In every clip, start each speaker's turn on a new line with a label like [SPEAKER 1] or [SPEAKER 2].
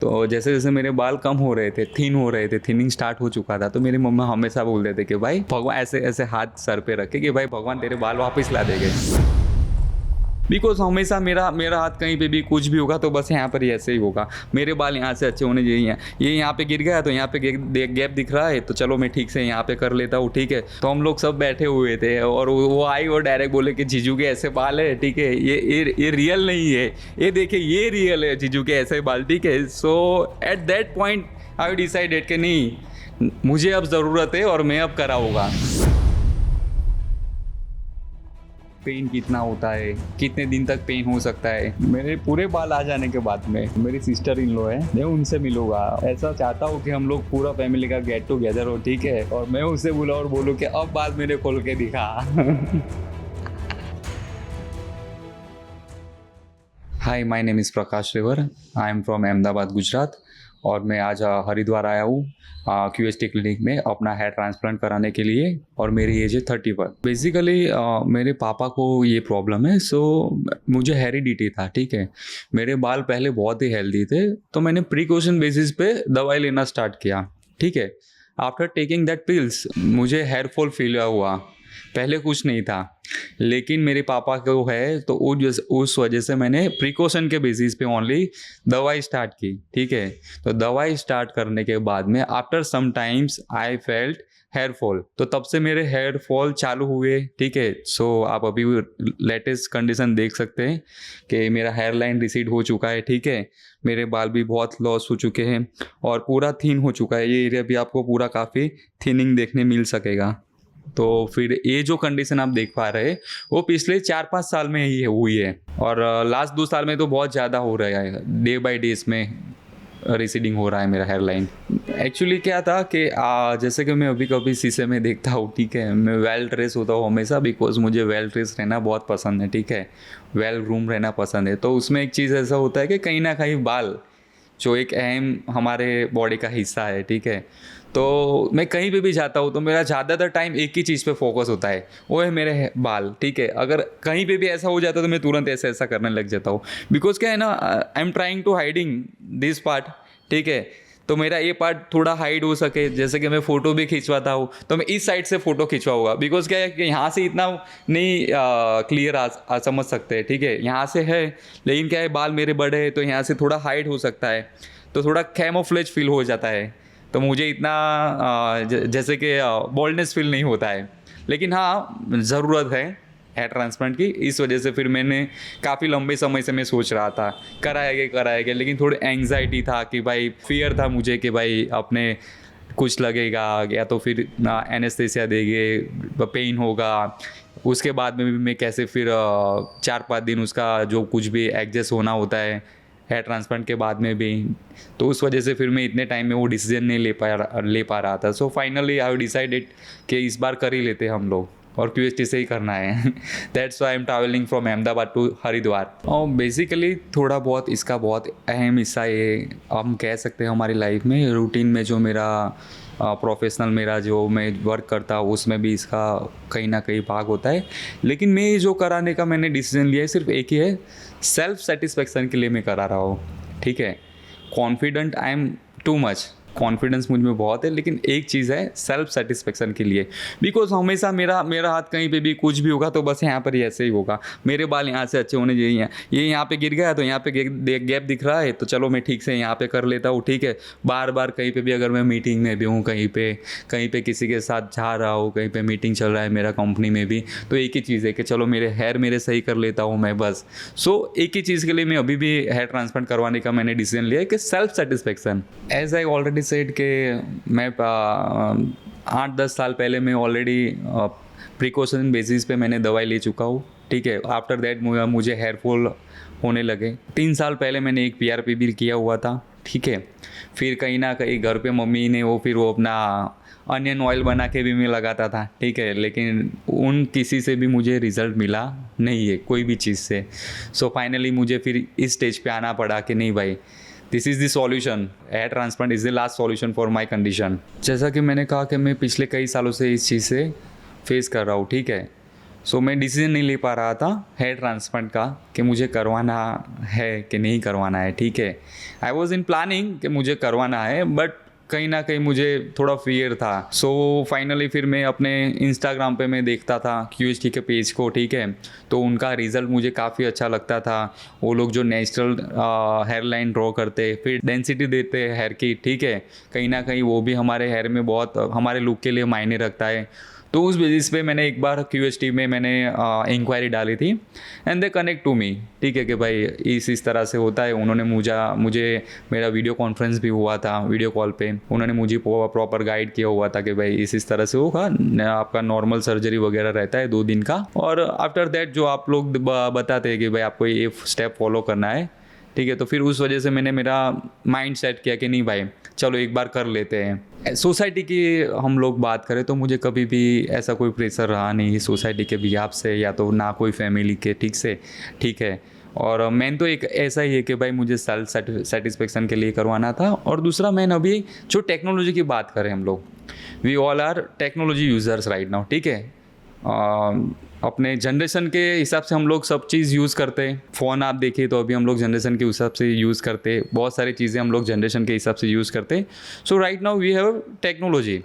[SPEAKER 1] तो जैसे जैसे मेरे बाल कम हो रहे थे, थिन हो रहे थे, थिनिंग स्टार्ट हो चुका था, तो मेरी मम्मा हमेशा बोलते थे कि भाई भगवान, ऐसे ऐसे हाथ सर पे रखे कि भाई भगवान तेरे बाल वापस ला देंगे। बिकॉज हमेशा मेरा मेरा हाथ कहीं पे भी कुछ भी होगा तो बस यहाँ पर ही ऐसे ही होगा। मेरे बाल यहाँ से अच्छे होने चाहिए, ये यहाँ पे गिर गया तो यहाँ पे गैप दिख रहा है, तो चलो मैं ठीक से यहाँ पे कर लेता हूँ, ठीक है। तो हम लोग सब बैठे हुए थे और वो आई और डायरेक्ट बोले कि जीजू के ऐसे बाल है, ठीक है, ये रियल नहीं है, ये देखिए ये रियल है जीजू के ऐसे बाल, ठीक है। So at that point I decided कि नहीं, मुझे अब ज़रूरत है और मैं अब कराऊंगा। पेन कितना होता है, कितने दिन तक पेन हो सकता है। मेरे पूरे बाल आ जाने के बाद में मेरी सिस्टर इन लॉ है, मैं उनसे मिलूंगा। ऐसा चाहता हूँ कि हम लोग पूरा फैमिली का गेट टुगेदर हो, ठीक है, और मैं उससे बोला और बोलूँ कि अब बाल मेरे खोल के दिखा। Hi, my name is Prakash Rewar, I am from Ahmedabad Gujarat. और मैं आज हरिद्वार आया हूँ QST क्लिनिक में अपना हेयर ट्रांसप्लांट कराने के लिए, और मेरी एज है 31। बेसिकली मेरे पापा को ये प्रॉब्लम है, सो मुझे हेरिडिटी था, ठीक है। मेरे बाल पहले बहुत ही हेल्दी थे, तो मैंने प्रिकॉशन बेसिस पे दवाई लेना स्टार्ट किया, ठीक है। आफ्टर टेकिंग दैट पिल्स मुझे हेयर फॉल फील हुआ, पहले कुछ नहीं था, लेकिन मेरे पापा को है तो उस वजह से मैंने प्रिकॉशन के बेसिस पे ओनली दवाई स्टार्ट की, ठीक है। तो दवाई स्टार्ट करने के बाद में after some times I felt hair fall, तो तब से मेरे हेयर फॉल चालू हुए, ठीक है। सो आप अभी लेटेस्ट कंडीशन देख सकते हैं कि मेरा हेयर लाइन रिसीड हो चुका है, ठीक है। मेरे बाल भी बहुत लॉस हो चुके हैं और पूरा थिन हो चुका है, ये एरिया भी आपको पूरा काफ़ी थिनिंग देखने मिल सकेगा। तो फिर ये जो कंडीशन आप देख पा रहे हैं वो पिछले 4-5 साल में ही हुई है, और लास्ट 2 साल में तो बहुत ज़्यादा हो रहा है, डे बाय डे इसमें रिसीडिंग हो रहा है मेरा हेयर लाइन। एक्चुअली क्या था कि जैसे कि मैं अभी कभी शीशे में देखता हूँ, ठीक है, मैं वेल ड्रेस होता हूँ हमेशा, बिकॉज मुझे वेल ड्रेस रहना बहुत पसंद है, ठीक है, वेल ग्रूम रहना पसंद है। तो उसमें एक चीज़ ऐसा होता है कि कहीं ना कहीं बाल जो एक अहम हमारे बॉडी का हिस्सा है, ठीक है। तो मैं कहीं पे भी जाता हूँ तो मेरा ज़्यादातर टाइम एक ही चीज़ पे फोकस होता है, वो है मेरे बाल, ठीक है। अगर कहीं पे भी ऐसा हो जाता है तो मैं तुरंत ऐसा ऐसा करने लग जाता हूँ, बिकॉज क्या है ना, I am trying to hiding this part, ठीक है। तो मेरा ये पार्ट थोड़ा हाइड हो सके, जैसे कि मैं फ़ोटो भी खिंचवाता हूँ तो मैं इस साइड से फ़ोटो खिंचवाऊंगा, बिकॉज क्या है कि यहाँ से इतना नहीं क्लियर समझ सकते हैं, ठीक है, यहाँ से है, लेकिन क्या है बाल मेरे बड़े हैं तो यहाँ से थोड़ा हाइड हो सकता है, तो थोड़ा कैमोफ्लेज फील हो जाता है, तो मुझे इतना जैसे कि बोल्डनेस फील नहीं होता है। लेकिन हाँ, ज़रूरत है हेयर ट्रांसप्लांट की, इस वजह से फिर मैंने काफ़ी लंबे समय से मैं सोच रहा था कराएगा, लेकिन थोड़ी एंग्जाइटी था कि भाई, फियर था मुझे कि भाई अपने कुछ लगेगा या तो फिर एनेस्थेसिया देंगे, पेन होगा, उसके बाद में भी मैं कैसे फिर 4-5 दिन उसका जो कुछ भी एडजस्ट होना होता है हेयर ट्रांसप्लांट के बाद में भी, तो उस वजह से फिर मैं इतने टाइम में वो डिसीजन नहीं ले पा रहा था। सो फाइनली आई डिसाइडेड कि इस बार कर ही लेते हम लोग, और QST से ही करना है। That's why I am travelling from Ahmedabad to Haridwar. और बेसिकली थोड़ा बहुत इसका बहुत अहम हिस्सा ये हम कह सकते हैं हमारी लाइफ में, रूटीन में जो मेरा प्रोफेशनल मेरा जो मैं वर्क करता हूँ उसमें भी इसका कहीं ना कहीं भाग होता है। लेकिन मैं जो कराने का मैंने डिसीजन लिया है सिर्फ एक ही है, सेल्फ सेटिस्फेक्शन के लिए मैं करा रहा हूँ, ठीक है। Confident I am too much, confidence मुझ में बहुत है, लेकिन एक चीज़ है सेल्फ सेटिस्फेक्शन के लिए, बिकॉज हमेशा मेरा मेरा हाथ कहीं पे भी कुछ भी होगा तो बस यहाँ पर ही ऐसे ही होगा। मेरे बाल यहाँ से अच्छे होने चाहिए, ये यहाँ पे गिर गया तो यहाँ पे गैप दिख रहा है, तो चलो मैं ठीक से यहाँ पे कर लेता हूँ, ठीक है। बार बार कहीं पे भी अगर मैं मीटिंग में भी हूँ, कहीं पे किसी के साथ जा रहा हूँ, कहीं पे मीटिंग चल रहा है मेरा कंपनी में भी, तो एक ही चीज़ है कि चलो मेरे हेयर मेरे सही कर लेता हूँ मैं, बस। सो एक ही चीज़ के लिए मैं अभी भी हेयर ट्रांसप्लांट करवाने का मैंने डिसीजन लिया है कि self satisfaction. As I already said के मैं 8-10 साल पहले मैं ऑलरेडी प्रिकॉशन बेसिस पे मैंने दवाई ले चुका हूँ, ठीक है। आफ्टर दैट मुझे हेयर फॉल होने लगे। 3 साल पहले मैंने एक PRP भी किया हुआ था, ठीक है। फिर कहीं ना कहीं घर पे मम्मी ने वो अपना अनियन ऑयल बना के भी मैं लगाता था, ठीक है, लेकिन उन किसी से भी मुझे रिज़ल्ट मिला नहीं है कोई भी चीज़ से। सो फाइनली मुझे फिर इस स्टेज पे आना पड़ा कि नहीं भाई, this is the solution, hair transplant is the last solution for my condition. जैसा कि मैंने कहा कि मैं पिछले कई सालों से इस चीज़ से फेस कर रहा हूँ, ठीक है। सो मैं डिसीजन नहीं ले पा रहा था हेयर ट्रांसप्लांट का कि मुझे करवाना है कि नहीं करवाना है, ठीक है। आई वॉज इन प्लानिंग कि मुझे करवाना है, बट कहीं ना कहीं मुझे थोड़ा फियर था। सो फाइनली फिर मैं अपने इंस्टाग्राम पे मैं देखता था QHT के पेज को, ठीक है। तो उनका रिज़ल्ट मुझे काफ़ी अच्छा लगता था। वो लोग जो नेचुरल हेयर लाइन ड्रॉ करते, फिर डेंसिटी देते हेयर की, ठीक है, कहीं ना कहीं वो भी हमारे हेयर में बहुत हमारे लुक के लिए मायने रखता है। तो उस बेसिस पे मैंने एक बार QHT में मैंने इंक्वायरी डाली थी, and they connect to me, ठीक है, कि भाई इस तरह से होता है। उन्होंने मुझे मेरा वीडियो कॉन्फ्रेंस भी हुआ था, वीडियो कॉल पे उन्होंने मुझे प्रॉपर गाइड किया हुआ था कि भाई इस तरह से होगा, आपका नॉर्मल सर्जरी वगैरह रहता है 2 दिन का, और आफ्टर दैट जो आप लोग बताते हैं कि भाई आपको ये स्टेप फॉलो करना है, ठीक है। तो फिर उस वजह से मैंने मेरा माइंड सेट किया कि नहीं भाई चलो एक बार कर लेते हैं। सोसाइटी की हम लोग बात करें तो मुझे कभी भी ऐसा कोई प्रेशर रहा नहीं सोसाइटी के बिहाफ से, या तो ना कोई फैमिली के, ठीक है। और मेन तो एक ऐसा ही है कि भाई मुझे सेल्फ सेटिस्फेक्शन के लिए करवाना था। और दूसरा मेन, अभी जो टेक्नोलॉजी की बात करें हम लोग, we all are technology users right now, ठीक है। अपने जनरेशन के हिसाब से हम लोग सब चीज़ यूज़ करते हैं। फ़ोन आप देखिए तो अभी हम लोग जनरेशन के हिसाब से यूज़ करते हैं, बहुत सारी चीज़ें हम लोग जनरेशन के हिसाब से यूज़ करते हैं। So right now we have technology.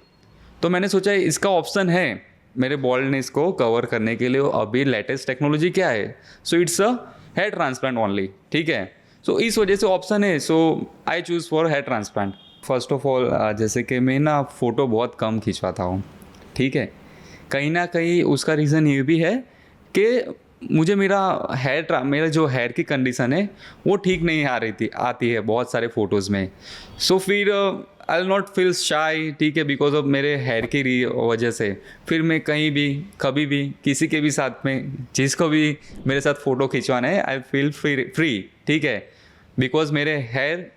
[SPEAKER 1] तो मैंने सोचा इसका ऑप्शन है मेरे बॉल्डनेस को कवर करने के लिए। अभी लेटेस्ट टेक्नोलॉजी क्या है? So it's a hair transplant only, ठीक है। सो इस वजह से ऑप्शन है, so I choose for hair transplant. First of all जैसे कि मैं ना फ़ोटो बहुत कम खिंचवाता हूँ, ठीक है। कहीं ना कहीं उसका रीज़न ये भी है कि मुझे मेरा जो हेयर की कंडीशन है वो ठीक नहीं आती है बहुत सारे फ़ोटोज़ में। सो फिर आई विल नॉट फील शाई, ठीक है, बिकॉज ऑफ मेरे हेयर की वजह से फिर मैं कहीं भी कभी भी किसी के भी साथ में जिसको भी मेरे साथ फ़ोटो खिंचवाना है आई फील फ्री, ठीक है, बिकॉज मेरे हेयर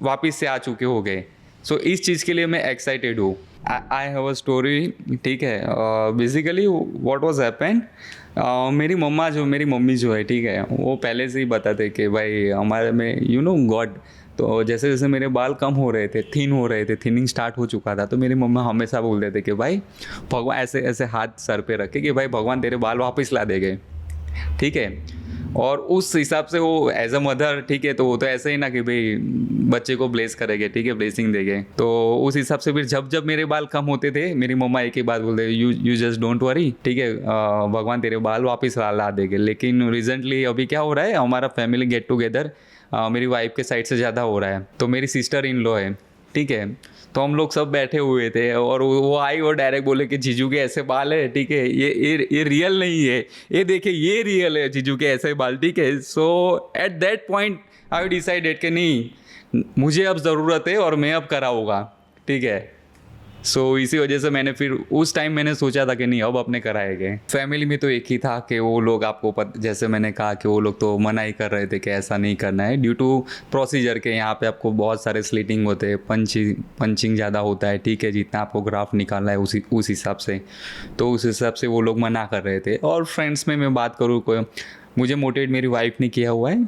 [SPEAKER 1] वापस से आ चुके हो गए। सो इस चीज़ के लिए मैं एक्साइटेड हूँ। आई हैव अ स्टोरी, ठीक है। बेसिकली व्हाट वाज हैपेंड, मेरी मम्मी जो है, ठीक है, वो पहले से ही बताते कि भाई हमारे में गॉड। तो जैसे जैसे मेरे बाल कम हो रहे थे, थिनिंग स्टार्ट हो चुका था, तो मेरी मम्मा हमेशा बोलते थे कि भाई भगवान, ऐसे ऐसे हाथ सर पे रखे कि भाई भगवान तेरे बाल वापस ला देंगे, ठीक है। और उस हिसाब से वो एज अ मदर, ठीक है, तो वो तो ऐसे ही ना कि भाई बच्चे को ब्लेस करेंगे, ठीक है, ब्लेसिंग देंगे। तो उस हिसाब से फिर जब मेरे बाल कम होते थे मेरी मम्मा एक ही बात बोलते, यू जस्ट डोंट वरी, ठीक है, भगवान तेरे बाल वापस ला देंगे। लेकिन रिसेंटली अभी क्या हो रहा है, हमारा फैमिली गेट टुगेदर मेरी वाइफ के साइड से ज़्यादा हो रहा है। तो मेरी सिस्टर इन लॉ है, ठीक है। तो हम लोग सब बैठे हुए थे और वो आई और डायरेक्ट बोले कि जीजू के ऐसे बाल है, ठीक है, ये रियल नहीं है, ये देखिए ये रियल है जीजू के ऐसे बाल, ठीक है। So at that point I decided कि नहीं, मुझे अब ज़रूरत है और मैं अब कराऊंगा, ठीक है। सो इसी वजह से मैंने फिर उस टाइम मैंने सोचा था कि नहीं अब अपने कराएंगे। फैमिली में तो एक ही था कि वो लोग आपको जैसे मैंने कहा कि वो लोग तो मना ही कर रहे थे कि ऐसा नहीं करना है, ड्यू टू प्रोसीजर के यहाँ पे आपको बहुत सारे स्लिटिंग होते हैं, पंचिंग ज़्यादा होता है, ठीक है, जितना आपको ग्राफ निकालना है उस हिसाब से। तो उस हिसाब से वो लोग मना कर रहे थे। और फ्रेंड्स में मैं बात करूँ, कोई मुझे मोटिवेट मेरी वाइफ ने किया हुआ है,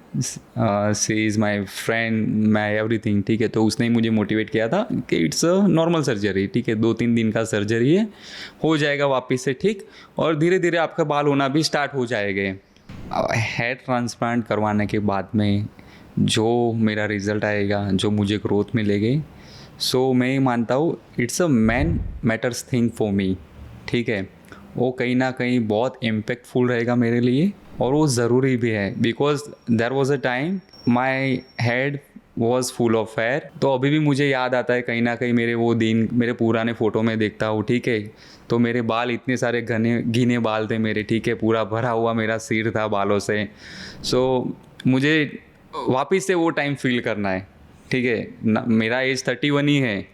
[SPEAKER 1] she is my friend, my everything, ठीक है। तो उसने ही मुझे मोटिवेट किया था कि इट्स अ नॉर्मल सर्जरी, ठीक है, 2-3 दिन का सर्जरी है, हो जाएगा वापस से ठीक, और धीरे धीरे आपका बाल होना भी स्टार्ट हो जाएंगे। हेयर ट्रांसप्लांट करवाने के बाद में जो मेरा रिज़ल्ट आएगा, जो मुझे ग्रोथ मिलेगी, सो मैं ही मानता हूँ it's a matters thing for me, ठीक है। वो कहीं ना कहीं बहुत इम्पैक्टफुल रहेगा मेरे लिए, और वो ज़रूरी भी है, because there was a time my head was full of hair. तो अभी भी मुझे याद आता है कहीं ना कहीं मेरे वो दिन, मेरे पुराने फ़ोटो में देखता हूँ, ठीक है। तो मेरे बाल इतने सारे घने बाल थे मेरे, ठीक है, पूरा भरा हुआ मेरा सिर था बालों से। सो मुझे वापस से वो टाइम फील करना है, ठीक है। मेरा एज 31 ही है,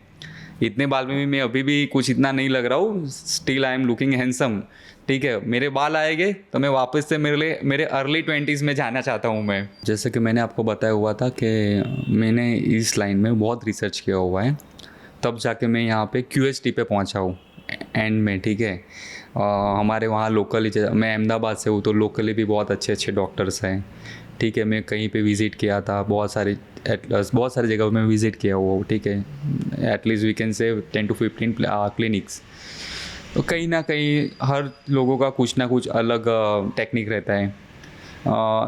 [SPEAKER 1] इतने बाल में भी मैं अभी भी कुछ इतना नहीं लग रहा हूँ, still I am looking handsome, ठीक है। मेरे बाल आएंगे तो मैं वापस से मेरे अर्ली 20s में जाना चाहता हूँ मैं। जैसे कि मैंने आपको बताया हुआ था कि मैंने इस लाइन में बहुत रिसर्च किया हुआ है, तब जाके मैं यहाँ पे QHT पे पहुँचा हूँ एंड में, ठीक है। हमारे वहाँ लोकली, मैं अहमदाबाद से हूँ, तो लोकली भी बहुत अच्छे डॉक्टर्स हैं, ठीक है। मैं कहीं पे विज़िट किया था, बहुत सारी जगह में विज़िट किया हुआ हूँ, ठीक है। At least we can say 10 to 15 clinics. तो कहीं ना कहीं हर लोगों का कुछ ना कुछ अलग टेक्निक रहता है।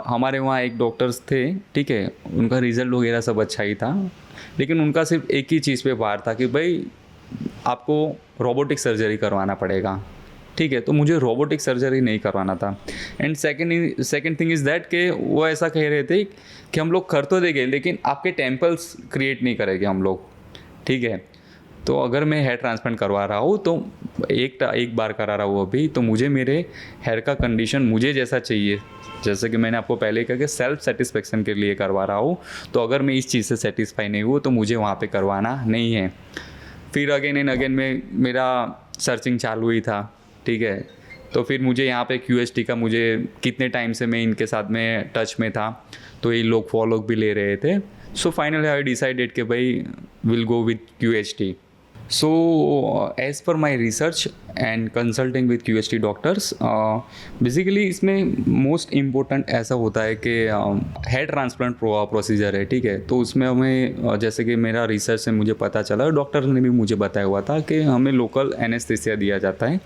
[SPEAKER 1] हमारे वहाँ एक डॉक्टर्स थे, ठीक है, उनका रिज़ल्ट वगैरह सब अच्छा ही था, लेकिन उनका सिर्फ एक ही चीज़ पे भार था कि भाई आपको रोबोटिक सर्जरी करवाना पड़ेगा, ठीक है। तो मुझे रोबोटिक सर्जरी नहीं करवाना था। And second thing is that कि वो ऐसा कह रहे थे कि हम लोग कर तो देंगे लेकिन आपके टेम्पल्स क्रिएट नहीं करेंगे हम लोग, ठीक है। तो अगर मैं हेयर ट्रांसप्लांट करवा रहा हूँ तो एक बार करा रहा हूँ अभी, तो मुझे मेरे हेयर का कंडीशन मुझे जैसा चाहिए, जैसे कि मैंने आपको पहले कहा कि सेल्फ सेटिस्फेक्शन के लिए करवा रहा हूँ। तो अगर मैं इस चीज़ से सेटिस्फाई नहीं हूँ तो मुझे वहाँ पे करवाना नहीं है। फिर अगेन एंड अगेन में मेरा सर्चिंग चालू ही था, ठीक है। तो फिर मुझे यहाँ पे QST का, मुझे कितने टाइम से मैं इनके साथ में टच में था, तो ये लोग फॉलो भी ले रहे थे। सो फाइनली आई डिसाइडेड कि भाई will go with QST। So, as per my research and consulting with QST doctors, basically इसमें मोस्ट इम्पोर्टेंट ऐसा होता है कि हेयर ट्रांसप्लांट प्रोसीजर है, ठीक है। तो उसमें हमें जैसे कि मेरा रिसर्च से मुझे पता चला, डॉक्टर ने भी मुझे बताया हुआ था कि हमें लोकल एनेस्थीसिया दिया जाता है।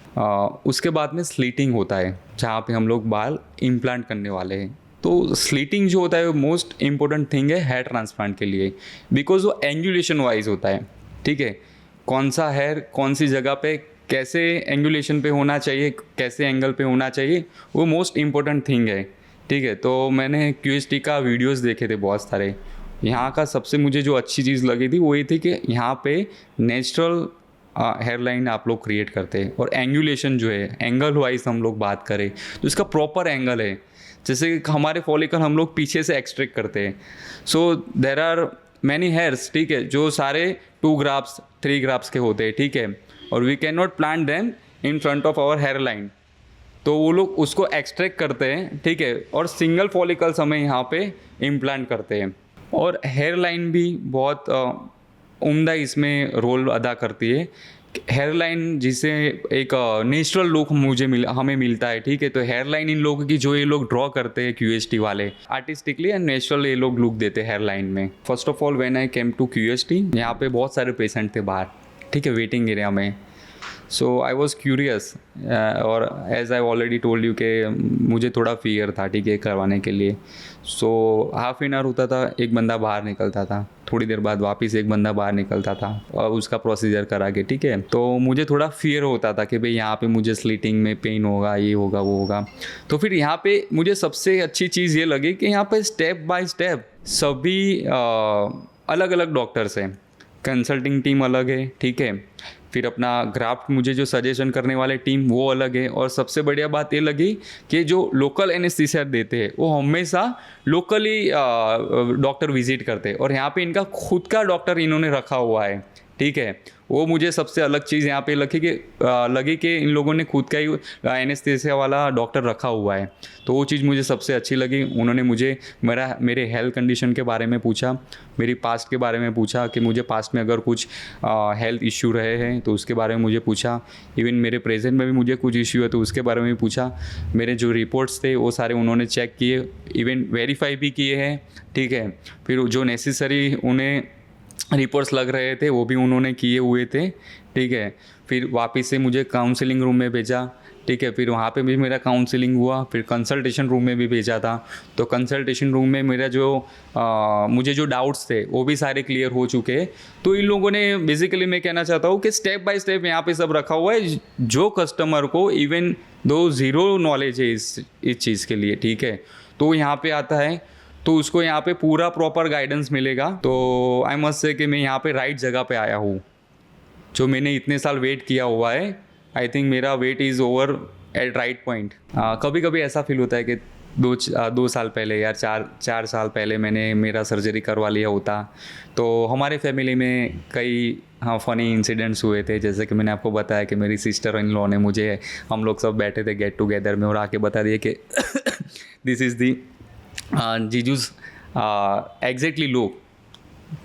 [SPEAKER 1] उसके बाद में स्लीटिंग होता है जहाँ पे हम लोग बाल इम्प्लांट करने वाले हैं। तो स्लीटिंग जो होता है वो मोस्ट इम्पोर्टेंट थिंग है हेयर ट्रांसप्लांट के लिए, बिकॉज वो एंगुलेशन वाइज होता है, ठीक है। कौन सा हेयर कौन सी जगह पे कैसे एंगुलेशन पे होना चाहिए, कैसे एंगल पे होना चाहिए, वो मोस्ट इम्पोर्टेंट थिंग है, ठीक है। तो मैंने QST का वीडियोस देखे थे बहुत सारे। यहाँ का सबसे मुझे जो अच्छी चीज़ लगी थी वो ये थी कि यहाँ पे नेचुरल हेयर लाइन आप लोग क्रिएट करते हैं, और एंगुलेशन जो है एंगल वाइज हम लोग बात करें तो इसका प्रॉपर एंगल है। जैसे हमारे फॉलिकल हम लोग पीछे से एक्सट्रैक्ट करते हैं, सो देर आर मैनी हेयर्स, ठीक है, जो सारे 2 ग्राफ्स 3 ग्राफ्स के होते हैं, ठीक है, और we can not plant them in front of our hair line. तो वो लोग उसको एक्सट्रैक्ट करते हैं, ठीक है, और सिंगल फॉलिकल्स हमें यहाँ पे इम्प्लांट करते हैं। और हेयर लाइन भी बहुत उम्दा इसमें रोल अदा करती है। हेयर लाइन जिसे एक नेचुरल लुक हमें मिलता है, ठीक है। तो हेयर लाइन इन लोगों की जो ये लोग ड्रॉ करते हैं QST वाले, आर्टिस्टिकली एंड नेचुरल ये लोग लुक देते हैं हेयर लाइन में। First of all when I came to QST, यहाँ पे बहुत सारे पेशेंट थे बाहर, ठीक है, वेटिंग एरिया में। सो आई वॉज क्यूरियस, और as I already told you कि मुझे थोड़ा फियर था, ठीक है, करवाने के लिए। सो हाफ एन आवर होता था, एक बंदा बाहर निकलता था, थोड़ी देर बाद वापस एक बंदा बाहर निकलता था और उसका प्रोसीजर करा के, ठीक है। तो मुझे थोड़ा फियर होता था कि भाई यहाँ पे मुझे स्लीटिंग में पेन होगा, ये होगा, वो होगा। तो फिर यहाँ पे मुझे सबसे अच्छी चीज़ ये लगी कि यहाँ पे स्टेप बाय स्टेप सभी अलग अलग डॉक्टर्स हैं, कंसल्टिंग टीम अलग है, ठीक है। फिर अपना ग्राफ्ट मुझे जो सजेशन करने वाले टीम वो अलग है, और सबसे बढ़िया बात ये लगी कि जो लोकल एनेस्थीसिया देते हैं वो हमेशा लोकली डॉक्टर विजिट करते हैं, और यहाँ पे इनका खुद का डॉक्टर इन्होंने रखा हुआ है, ठीक है। वो मुझे सबसे अलग चीज़ यहाँ पे लगी कि इन लोगों ने खुद का ही एनेस्थीसिया वाला डॉक्टर रखा हुआ है। तो वो चीज़ मुझे सबसे अच्छी लगी। उन्होंने मुझे मेरे हेल्थ कंडीशन के बारे में पूछा, मेरी पास्ट के बारे में पूछा कि मुझे पास्ट में अगर कुछ हेल्थ इश्यू रहे हैं तो उसके बारे में मुझे पूछा। इवन मेरे प्रेजेंट में भी मुझे कुछ इश्यू है तो उसके बारे में भी पूछा। मेरे जो रिपोर्ट्स थे वो सारे उन्होंने चेक किए, इवन वेरीफाई भी किए हैं, ठीक है। फिर जो नेसेसरी उन्हें रिपोर्ट्स लग रहे थे वो भी उन्होंने किए हुए थे, ठीक है। फिर वापस से मुझे काउंसलिंग रूम में भेजा, ठीक है। फिर वहाँ पे भी मेरा काउंसलिंग हुआ। फिर कंसल्टेशन रूम में भी भेजा था। तो कंसल्टेशन रूम में मेरा मुझे जो डाउट्स थे वो भी सारे क्लियर हो चुके हैं। तो इन लोगों ने बेसिकली, मैं कहना चाहता हूँ कि स्टेप बाय स्टेप यहाँ पे सब रखा हुआ है, जो कस्टमर को इवन दो ज़ीरो नॉलेज है इस चीज़ के लिए, ठीक है, तो यहाँ पे आता है तो उसको यहाँ पे पूरा प्रॉपर गाइडेंस मिलेगा। तो आई मस्ट से कि मैं यहाँ पे राइट जगह पे आया हूँ। जो मैंने इतने साल वेट किया हुआ है, आई थिंक मेरा weight is over at right point. कभी कभी ऐसा फील होता है कि दो साल पहले या चार साल पहले मैंने मेरा सर्जरी करवा लिया होता तो हमारे फैमिली में कई फ़नी इंसिडेंट्स हुए थे। जैसे कि मैंने आपको बताया कि मेरी सिस्टर इन लॉ ने मुझे, हम लोग सब बैठे थे गेट टुगेदर में और आके बता दिए कि दिस इज़ दी जीजूस एग्जैक्टली लुक,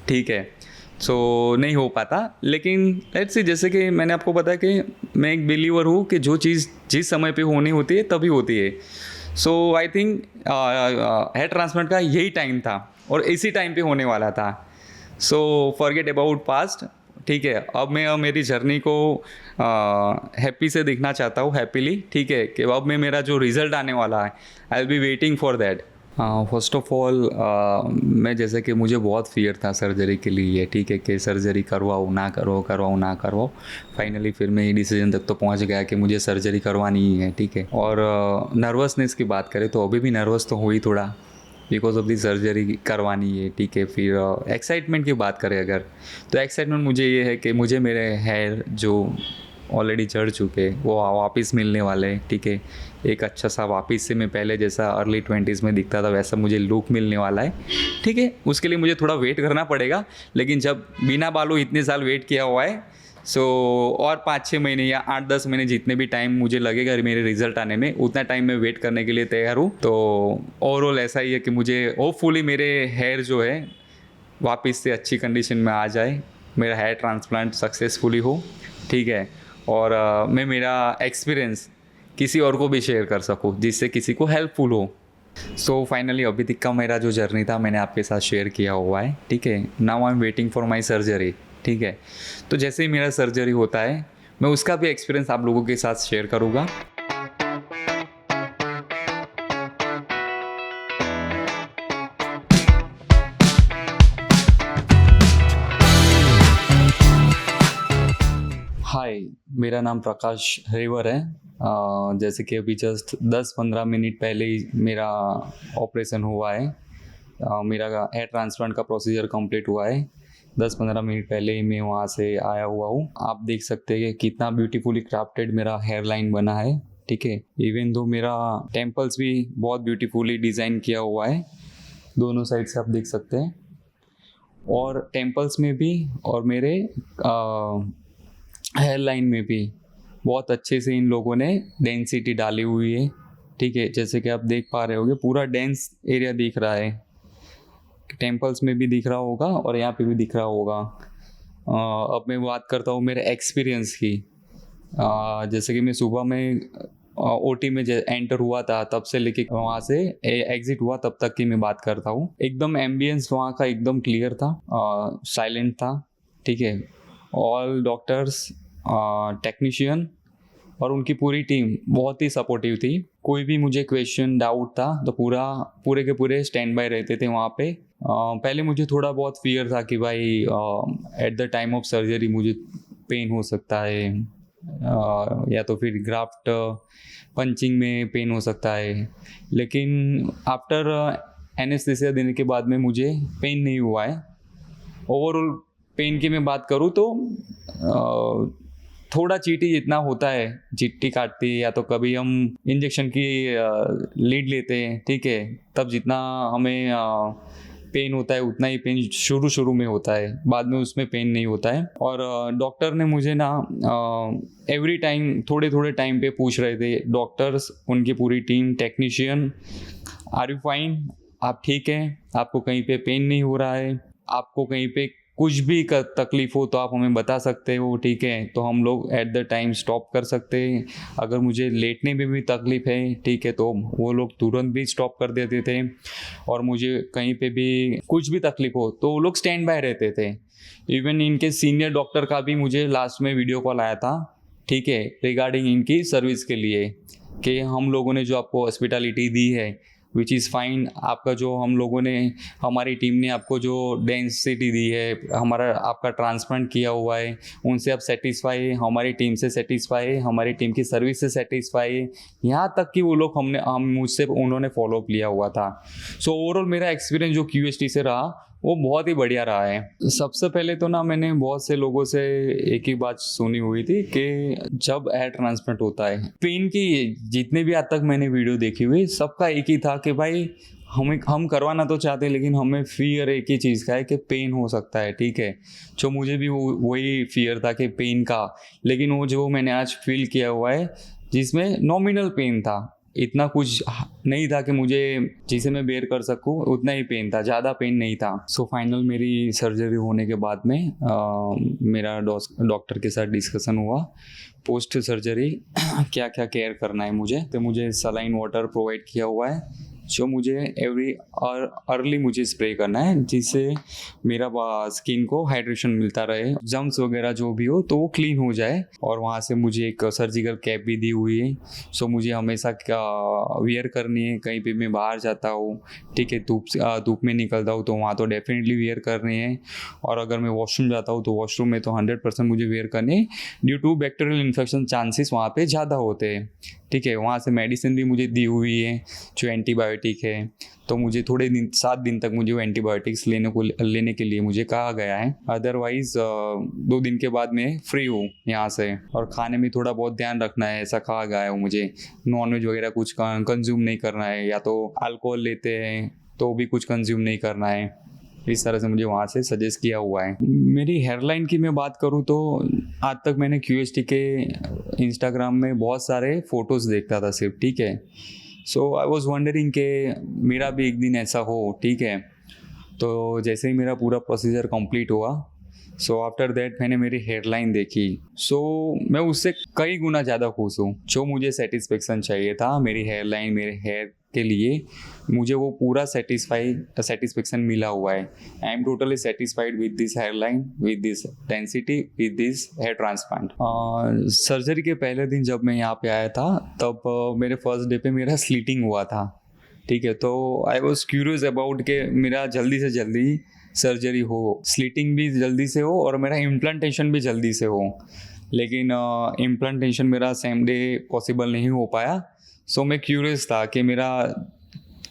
[SPEAKER 1] ठीक है। सो नहीं हो पाता, लेकिन लेट्स सी, जैसे कि मैंने आपको बताया कि मैं एक बिलीवर हूँ कि जो चीज़ जिस समय पे होनी होती है तभी होती है। So I think hair transplant का यही टाइम था और इसी टाइम पे होने वाला था। सो फॉरगेट अबाउट पास्ट, ठीक है। अब मैं मेरी जर्नी को हैप्पी से देखना चाहता हूँ, हैप्पीली, ठीक है, कि अब मैं मेरा जो रिज़ल्ट आने वाला है, I will be waiting for that. First of all मैं जैसे कि मुझे बहुत फियर था सर्जरी के लिए, ठीक है, कि सर्जरी करवाऊँ ना करवाऊँ ना करवाऊँ। फाइनली फिर मैं ये डिसीजन तक तो पहुंच गया कि मुझे सर्जरी करवानी ही है, ठीक है। और नर्वसनेस की बात करें तो अभी भी नर्वस तो हुई थोड़ा, बिकॉज ऑफ दी सर्जरी करवानी है, ठीक है। फिर एक्साइटमेंट की बात करें अगर, तो एक्साइटमेंट मुझे ये है कि मुझे मेरे हेयर जो ऑलरेडी चढ़ चुके वो वापस मिलने वाले हैं, ठीक है। एक अच्छा सा वापस से मैं पहले जैसा अर्ली 20s में दिखता था वैसा मुझे लुक मिलने वाला है, ठीक है। उसके लिए मुझे थोड़ा वेट करना पड़ेगा, लेकिन जब बिना बालों इतने साल वेट किया हुआ है, सो और 5-6 महीने या 8-10 महीने जितने भी टाइम मुझे लगेगा मेरे रिजल्ट आने में, उतना टाइम मैं वेट करने के लिए तैयार हूँ। तो ओवरऑल ऐसा ही है कि मुझे होपफुली मेरे हेयर जो है वापस से अच्छी कंडीशन में आ जाए, मेरा हेयर ट्रांसप्लांट सक्सेसफुली हो, ठीक है। और मैं मेरा एक्सपीरियंस किसी और को भी शेयर कर सकूँ जिससे किसी को हेल्पफुल हो। सो फाइनली अभी तक का मेरा जो जर्नी था मैंने आपके साथ शेयर किया हुआ है, ठीक है। Now I am waiting for my surgery, ठीक है। तो जैसे ही मेरा सर्जरी होता है मैं उसका भी एक्सपीरियंस आप लोगों के साथ शेयर करूँगा। हाय, मेरा नाम प्रकाश हरिवर है। जैसे कि अभी जस्ट 10-15 मिनट पहले ही मेरा ऑपरेशन हुआ है। मेरा हेयर ट्रांसप्लांट का प्रोसीजर कंप्लीट हुआ है। 10-15 मिनट पहले ही मैं वहाँ से आया हुआ हूँ। आप देख सकते हैं कि कितना ब्यूटीफुली क्राफ्टेड मेरा हेयर लाइन बना है, ठीक है। इवन दो मेरा टेम्पल्स भी बहुत ब्यूटीफुली डिज़ाइन किया हुआ है, दोनों साइड से आप देख सकते हैं। और टेम्पल्स में भी और मेरे हेयर लाइन में भी बहुत अच्छे से इन लोगों ने डेंसिटी डाली हुई है, ठीक है। जैसे कि आप देख पा रहे होगे पूरा डेंस एरिया दिख रहा है, टेम्पल्स में भी दिख रहा होगा और यहाँ पे भी दिख रहा होगा। अब मैं बात करता हूँ मेरे एक्सपीरियंस की। जैसे कि मैं सुबह में ओटी में एंटर हुआ था तब से लेके वहाँ से एग्जिट हुआ तब तक की मैं बात करता हूँ। एकदम एम्बियंस वहाँ का एकदम क्लियर था, साइलेंट था, ठीक है। ऑल डॉक्टर्स, टेक्नीशियन और उनकी पूरी टीम बहुत ही सपोर्टिव थी। कोई भी मुझे क्वेश्चन डाउट था तो पूरे के पूरे स्टैंड बाय रहते थे वहाँ पे। पहले मुझे थोड़ा बहुत फियर था कि भाई at the time of surgery मुझे पेन हो सकता है, या तो फिर ग्राफ्ट पंचिंग में पेन हो सकता है। लेकिन आफ्टर एनेस्थीसिया देने के बाद में मुझे पेन नहीं हुआ है। ओवरऑल पेन की मैं बात करूँ तो थोड़ा चीटी जितना होता है, चिट्टी काटती है या तो कभी हम इंजेक्शन की लीड लेते हैं, ठीक है, तब जितना हमें पेन होता है उतना ही पेन शुरू में होता है, बाद में उसमें पेन नहीं होता है। और डॉक्टर ने मुझे ना एवरी टाइम थोड़े टाइम पे पूछ रहे थे डॉक्टर्स, उनकी पूरी team, technician, are you fine, आप ठीक हैं, आपको कहीं पे पेन नहीं हो रहा है, आपको कहीं पे कुछ भी तकलीफ हो तो आप हमें बता सकते हो, ठीक है, तो हम लोग एट द टाइम स्टॉप कर सकते हैं। अगर मुझे लेटने में भी तकलीफ है, ठीक है, तो वो लोग तुरंत भी स्टॉप कर देते थे। और मुझे कहीं पे भी कुछ भी तकलीफ हो तो वो लोग स्टैंड बाय रहते थे। इवन इनके सीनियर डॉक्टर का भी मुझे लास्ट में वीडियो कॉल आया था, ठीक है, रिगार्डिंग इनकी सर्विस के लिए, कि हम लोगों ने जो आपको हॉस्पिटलिटी दी है विच इज़ फाइन, आपका जो हम लोगों ने, हमारी टीम ने आपको जो डेंसिटी दी है, हमारा आपका ट्रांसप्लांट किया हुआ है, उनसे आप सेटिस्फाई है, हमारी टीम से सेटिस्फाई है, हमारी टीम की सर्विस से सेटिस्फाई है, यहाँ तक कि वो लोग मुझसे उन्होंने फॉलोअप लिया हुआ था। सो ओवरऑल मेरा एक्सपीरियंस जो QST से रहा वो बहुत ही बढ़िया रहा है। सबसे पहले तो ना मैंने बहुत से लोगों से एक ही बात सुनी हुई थी कि जब हेयर ट्रांसप्लांट होता है, पेन की जितने भी आज तक मैंने वीडियो देखी हुई सबका एक ही था कि भाई हम करवाना तो चाहते लेकिन हमें फियर एक ही चीज़ का है कि पेन हो सकता है, ठीक है। जो मुझे भी वही फियर था कि पेन का, लेकिन वो जो मैंने आज फील किया हुआ है जिसमें नॉमिनल पेन था, इतना कुछ नहीं था कि मुझे जिसे मैं बेयर कर सकूं, उतना ही पेन था, ज़्यादा पेन नहीं था। सो फाइनल मेरी सर्जरी होने के बाद में मेरा डॉक्टर के साथ डिस्कशन हुआ पोस्ट सर्जरी क्या क्या केयर करना है मुझे। तो मुझे सलाइन वाटर प्रोवाइड किया हुआ है, जो मुझे अर्ली मुझे स्प्रे करना है, जिससे मेरा स्किन को हाइड्रेशन मिलता रहे, जम्स वगैरह जो भी हो तो वो क्लीन हो जाए। और वहाँ से मुझे एक सर्जिकल कैप भी दी हुई है, सो मुझे हमेशा वियर करनी है। कहीं पे मैं बाहर जाता हूँ, ठीक है, धूप में निकलता हूँ तो वहाँ तो डेफिनेटली वियर करनी है। और अगर मैं वॉशरूम जाता हूँ तो वॉशरूम में तो 100% मुझे वियर करनी है, due to bacterial infection chances वहाँ पे ज़्यादा होते हैं, ठीक है। वहाँ से मेडिसिन भी मुझे दी हुई है जो एंटीबायोटिक है, तो मुझे 7 दिन तक मुझे वो एंटीबायोटिक्स लेने के लिए मुझे कहा गया है। अदरवाइज 2 दिन के बाद मैं फ्री हूँ यहाँ से। और खाने में थोड़ा बहुत ध्यान रखना है, ऐसा कहा गया है मुझे। नॉनवेज वगैरह कुछ कंज्यूम नहीं करना है, या तो अल्कोहल लेते हैं तो भी कुछ कंज्यूम नहीं करना है। इस तरह से मुझे वहाँ से सजेस्ट किया हुआ है। मेरी हेयरलाइन की मैं बात करूँ तो आज तक मैंने QST के इंस्टाग्राम में बहुत सारे फ़ोटोज़ देखता था सिर्फ, ठीक है। सो आई वॉज वंडरिंग कि मेरा भी एक दिन ऐसा हो, ठीक है। तो जैसे ही मेरा पूरा प्रोसीजर कंप्लीट हुआ, सो आफ्टर दैट मैंने मेरी हेयरलाइन देखी, सो मैं उससे कई गुना ज़्यादा खुश हूँ। जो मुझे सेटिस्फेक्शन चाहिए था मेरी हेयरलाइन, मेरे हेयर के लिए, मुझे वो पूरा सेटिस्फेक्शन मिला हुआ है। I am totally satisfied with this hairline, with this density, with this hair transplant. Surgery के पहले दिन जब मैं यहाँ पे आया था, तब मेरे फर्स्ट डे पे मेरा स्लीटिंग हुआ था, ठीक है। तो आई वॉज क्यूरियस अबाउट के मेरा जल्दी से जल्दी सर्जरी हो, स्लीटिंग भी जल्दी से हो और मेरा इम्प्लांटेशन भी जल्दी से हो। लेकिन इम्प्लांटेशन मेरा सेम डे पॉसिबल नहीं हो पाया। सो मैं क्यूरियस था कि मेरा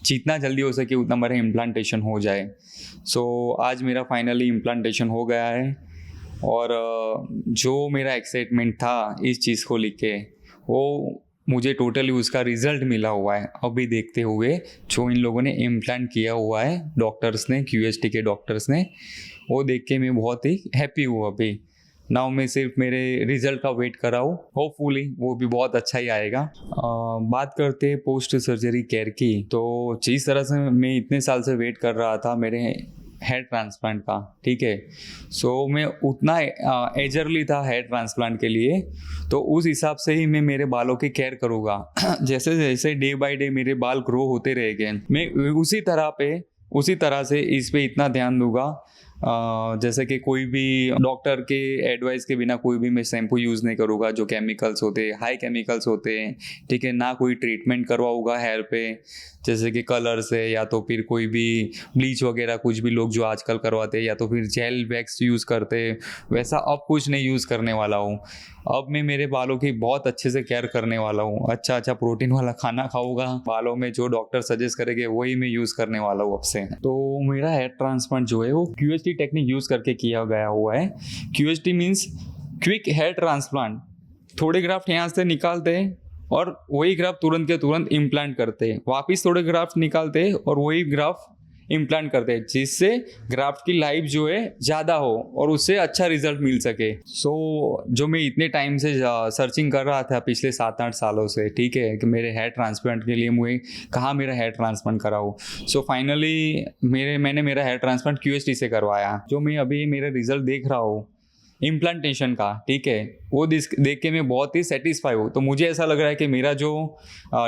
[SPEAKER 1] जितना जल्दी हो सके उतना मेरा इम्प्लांटेशन हो जाए। सो आज मेरा फाइनली इम्प्लांटेशन हो गया है। और जो मेरा एक्साइटमेंट था इस चीज़ को लेके, वो मुझे टोटली उसका रिजल्ट मिला हुआ है अभी देखते हुए। जो इन लोगों ने इम्प्लांट किया हुआ है, डॉक्टर्स ने, QST के डॉक्टर्स ने, वो देख के मैं बहुत ही हैप्पी हूँ अभी। नाउ मैं सिर्फ मेरे रिजल्ट का वेट कर रहा हूँ, होपफुली वो भी बहुत अच्छा ही आएगा। बात करते हैं पोस्ट सर्जरी केयर की, तो जिस तरह से मैं इतने साल से वेट कर रहा था मेरे हेयर ट्रांसप्लांट का, ठीक है। सो मैं उतना एजरली था हेयर ट्रांसप्लांट के लिए, तो उस हिसाब से ही मैं मेरे बालों की केयर करूँगा। जैसे जैसे डे बाय डे मेरे बाल ग्रो होते रहेंगे, मैं उसी तरह से इस पे इतना ध्यान दूंगा। जैसे कि कोई भी डॉक्टर के एडवाइस के बिना कोई भी मैं शैम्पू यूज़ नहीं करूँगा जो केमिकल्स होते हैं, हाई केमिकल्स होते हैं, ठीक है। ना कोई ट्रीटमेंट करवाऊँगा हेयर पे, जैसे कि कलर से, या तो फिर कोई भी ब्लीच वगैरह कुछ भी लोग जो आजकल करवाते हैं, या तो फिर जेल वैक्स यूज़ करते हैं, वैसा अब कुछ नहीं यूज़ करने वाला हूँ। अब मैं मेरे बालों की बहुत अच्छे से केयर करने वाला हूँ। अच्छा प्रोटीन वाला खाना खाऊंगा, बालों में जो डॉक्टर सजेस्ट करेंगे वही मैं यूज़ करने वाला हूँ अब से। तो मेरा हेयर ट्रांसप्लांट जो है वो QST टेक्निक यूज़ करके किया गया हुआ है। QST means quick hair transplant. थोड़े ग्राफ्ट यहाँ से निकालते हैं और वही ग्राफ्ट तुरंत के तुरंत इम्प्लांट करते हैं, वापिस थोड़े ग्राफ्ट निकालते हैं और वही ग्राफ्ट इम्प्लांट करते हैं, जिससे ग्राफ्ट की लाइफ जो है ज़्यादा हो और उससे अच्छा रिजल्ट मिल सके। सो जो मैं इतने टाइम से सर्चिंग कर रहा था पिछले 7-8 सालों से, ठीक है, कि मेरे हेयर ट्रांसप्लांट के लिए मुझे कहाँ मेरा हेयर ट्रांसप्लांट कराऊँ। सो फाइनली मैंने मेरा हेयर ट्रांसप्लांट QST से करवाया। जो मैं अभी मेरा रिजल्ट देख रहा हूँ इम्प्लांटेशन का, ठीक है, वो देख के मैं बहुत ही सेटिस्फाई हूँ। तो मुझे ऐसा लग रहा है कि मेरा जो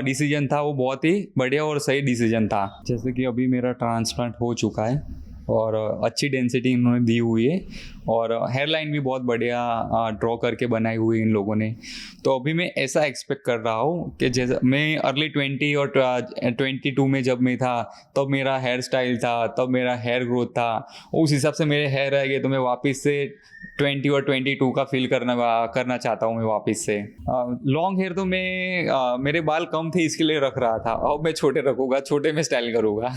[SPEAKER 1] डिसीजन था वो बहुत ही बढ़िया और सही डिसीजन था। जैसे कि अभी मेरा ट्रांसप्लांट हो चुका है और अच्छी डेंसिटी इन्होंने दी हुई है और हेयरलाइन भी बहुत बढ़िया ड्रॉ करके बनाई हुई है इन लोगों ने। तो अभी मैं ऐसा एक्सपेक्ट कर रहा हूँ कि जैसे मैं अर्ली 20 और 22 में जब मैं था तब मेरा हेयर स्टाइल था, तब मेरा हेयर ग्रोथ था, उस हिसाब से मेरे हेयर रह गए। तो मैं वापस से 20 और 22 का फील करना चाहता हूँ मैं वापस से। लॉन्ग हेयर तो मैं मेरे बाल कम थे इसके लिए रख रहा था, अब मैं छोटे रखूँगा, छोटे में स्टाइल करूँगा।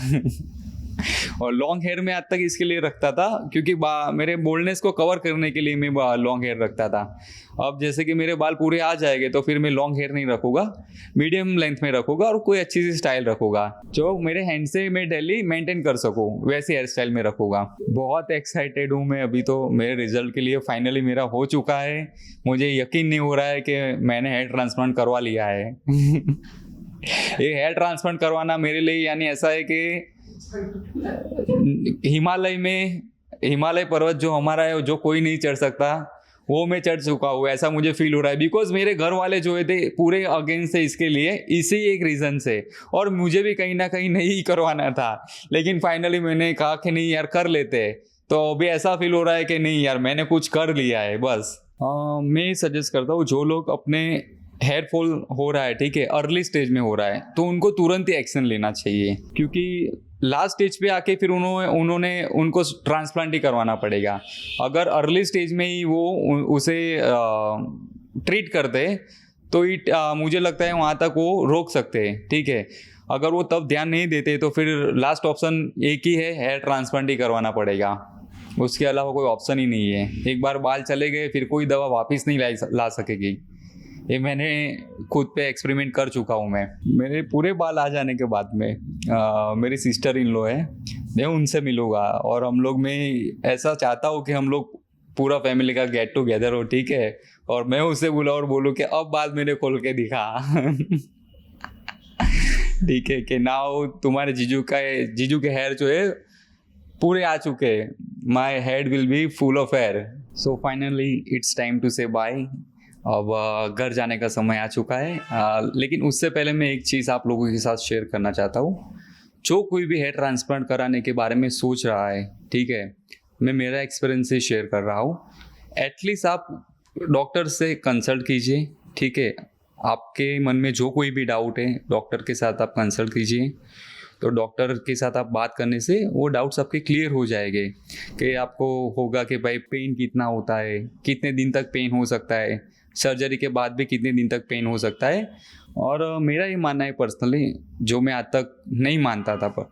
[SPEAKER 1] और लॉन्ग हेयर में आज तक इसके लिए रखता था क्योंकि मेरे बोल्डनेस को कवर करने के लिए मैं लॉन्ग हेयर रखता था। अब जैसे कि मेरे बाल पूरे आ जाएंगे तो फिर मैं लॉन्ग हेयर नहीं रखूँगा, मीडियम लेंथ में रखूँगा और कोई अच्छी सी स्टाइल रखूँगा जो मेरे हैंड से मैं डेली मेंटेन कर सकूँ, वैसे हेयर स्टाइल में रखूँगा। बहुत एक्साइटेड हूँ मैं अभी तो मेरे रिजल्ट के लिए। फाइनली मेरा हो चुका है, मुझे यकीन नहीं हो रहा है कि मैंने हेयर ट्रांसप्लांट करवा लिया है। ये हेयर ट्रांसप्लांट करवाना मेरे लिए यानी ऐसा है कि हिमालय पर्वत जो हमारा है जो कोई नहीं चढ़ सकता, वो मैं चढ़ चुका हूँ, ऐसा मुझे फील हो रहा है। बिकॉज मेरे घर वाले जो थे पूरे अगेंस्ट थे इसके लिए, इसी एक रीज़न से, और मुझे भी कहीं ना कहीं नहीं करवाना था। लेकिन फाइनली मैंने कहा कि नहीं यार कर लेते, तो अभी ऐसा फील हो रहा है कि नहीं यार मैंने कुछ कर लिया है बस। मैं सजेस्ट करता हूँ जो लोग अपने हेयर फॉल हो रहा है, ठीक है, अर्ली स्टेज में हो रहा है, तो उनको तुरंत ही एक्शन लेना चाहिए, क्योंकि लास्ट स्टेज पे आके फिर उनको ट्रांसप्लांट ही करवाना पड़ेगा। अगर अर्ली स्टेज में ही वो उसे ट्रीट करते तो मुझे लगता है वहाँ तक वो रोक सकते हैं, ठीक है। अगर वो तब ध्यान नहीं देते तो फिर लास्ट ऑप्शन एक ही है, हेयर ट्रांसप्लांट ही करवाना पड़ेगा, उसके अलावा कोई ऑप्शन ही नहीं है। एक बार बाल चले गए फिर कोई दवा वापस नहीं ला सकेगी। ये मैंने खुद पे एक्सपेरिमेंट कर चुका हूँ मैं। मेरे पूरे बाल आ जाने के बाद में मेरी सिस्टर इन लॉ है, मैं उनसे मिलूँगा, और हम लोग, मैं ऐसा चाहता हूँ कि हम लोग पूरा फैमिली का गेट टुगेदर हो, ठीक है, और मैं उससे बोला और बोलूँ कि अब बाल मेरे खोल के दिखा ठीक है, कि नाउ तुम्हारे जीजू के हेयर जो है पूरे आ चुके, my head will be full of hair. So finally it's time to say bye. अब घर जाने का समय आ चुका है, लेकिन उससे पहले मैं एक चीज़ आप लोगों के साथ शेयर करना चाहता हूँ। जो कोई भी हेयर ट्रांसप्लांट कराने के बारे में सोच रहा है, ठीक है, मैं मेरा एक्सपीरियंस से शेयर कर रहा हूँ। एटलीस्ट आप डॉक्टर से कंसल्ट कीजिए, ठीक है। आपके मन में जो कोई भी डाउट है डॉक्टर के साथ आप कंसल्ट कीजिए, तो डॉक्टर के साथ आप बात करने से वो डाउट्स आपके क्लियर हो जाएंगे। कि आपको होगा कि भाई पेन कितना होता है, कितने दिन तक पेन हो सकता है, सर्जरी के बाद भी कितने दिन तक पेन हो सकता है। और मेरा ये मानना है पर्सनली, जो मैं आज तक नहीं मानता था, पर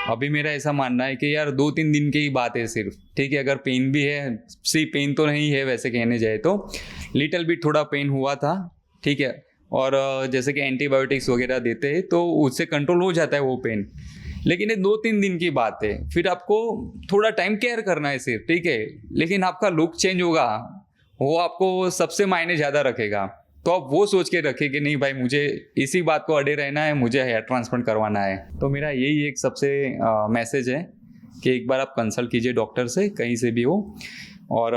[SPEAKER 1] अभी मेरा ऐसा मानना है कि यार 2-3 दिन की ही बात है सिर्फ, ठीक है। अगर पेन भी है, पेन तो नहीं है वैसे कहने जाए तो, लिटिल बिट थोड़ा पेन हुआ था, ठीक है, और जैसे कि एंटीबायोटिक्स वगैरह देते हैं तो उससे कंट्रोल हो जाता है वो पेन। लेकिन ये 2-3 दिन की बात है, फिर आपको थोड़ा टाइम केयर करना है सिर्फ, ठीक है। लेकिन आपका लुक चेंज होगा, वो आपको सबसे मायने ज़्यादा रखेगा। तो आप वो सोच के रखें कि नहीं भाई मुझे इसी बात को अड़े रहना है, मुझे हेयर ट्रांसप्लांट करवाना है। तो मेरा यही एक सबसे मैसेज है कि एक बार आप कंसल्ट कीजिए डॉक्टर से, कहीं से भी हो, और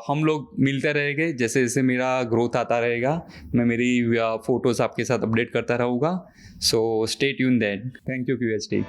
[SPEAKER 1] हम लोग मिलते रहेंगे। जैसे जैसे मेरा ग्रोथ आता रहेगा मैं मेरी फ़ोटोज़ आपके साथ अपडेट करता रहूँगा। So stay tune that. Thank you QHT।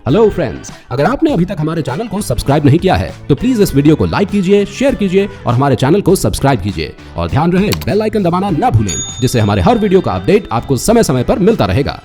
[SPEAKER 2] Hello friends, अगर आपने अभी तक हमारे चैनल को सब्सक्राइब नहीं किया है तो प्लीज इस वीडियो को लाइक कीजिए, शेयर कीजिए और हमारे चैनल को सब्सक्राइब कीजिए। और ध्यान रहे बेल आइकन दबाना ना भूलें, जिससे हमारे हर वीडियो का अपडेट आपको समय समय पर मिलता रहेगा।